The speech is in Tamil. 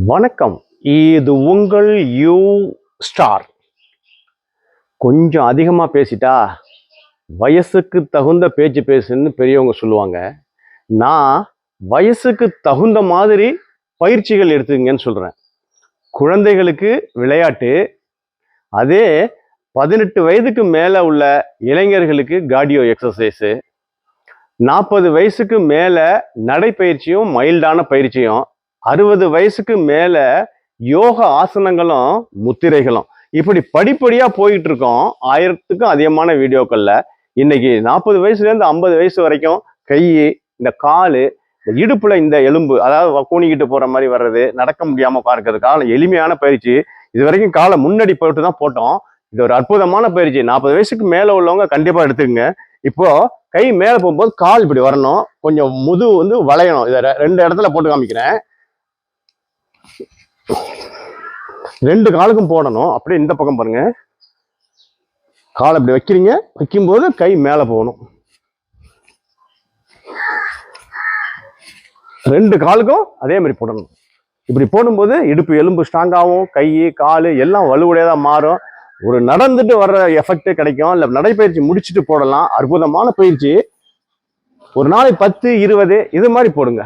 வணக்கம். இது உங்கள் யூ ஸ்டார். கொஞ்சம் அதிகமா பேசிட்டா வயசுக்கு தகுந்த பேச்சு பேசுன்னு பெரியவங்க சொல்லுவாங்க. நான் வயசுக்கு தகுந்த மாதிரி பயிற்சிகள் எடுத்துங்கன்னு சொல்றேன். குழந்தைகளுக்கு விளையாட்டு, அதே 18 வயதுக்கு மேல உள்ள இளைஞர்களுக்கு கார்டியோ எக்ஸசைஸு, 40 வயசுக்கு மேல நடைப்பயிற்சியும் மைல்டான பயிற்சியும், 60 வயசுக்கு மேல யோக ஆசனங்களும் முத்திரைகளும், இப்படி படிப்படியா போயிட்டு இருக்கோம். 1000க்கும் அதிகமான வீடியோக்கள்ல இன்னைக்கு 40 வயசுல இருந்து 50 வயசு வரைக்கும் கை, இந்த காலு, இந்த இடுப்புல இந்த எலும்பு, அதாவது கூணிக்கிட்டு போற மாதிரி வர்றது, நடக்க முடியாம பார்க்கறதுக்கான எளிமையான பயிற்சி. இது வரைக்கும் காலை முன்னாடி போட்டு தான் போட்டோம். இது ஒரு அற்புதமான பயிற்சி. 40 வயசுக்கு மேல உள்ளவங்க கண்டிப்பா எடுத்துக்கங்க. இப்போ கை மேல போகும்போது கால் இப்படி வரணும், கொஞ்சம் முதுகு வளையணும். இதை 2 இடத்துல போட்டு காமிக்கிறேன். 2 காலுக்கும் போடணும். அப்படியே இந்த பக்கம் பாருங்க, காலை இப்படி வைக்கிறீங்க, வைக்கும்போது கை மேல போகணும். 2 காலுக்கும் அதே மாதிரி போடணும். இப்படி போடும்போது இடுப்பு எலும்பு ஸ்ட்ராங் ஆகும், கை காலு எல்லாம் வலுவுடையதா மாறும். ஒரு நடந்துட்டு வர்ற எஃபெக்ட் கிடைக்கும். இல்ல நடைப்பயிற்சி முடிச்சுட்டு போடலாம். அற்புதமான பயிற்சி. ஒரு நாளைக்கு 10, 20 இது மாதிரி போடுங்க.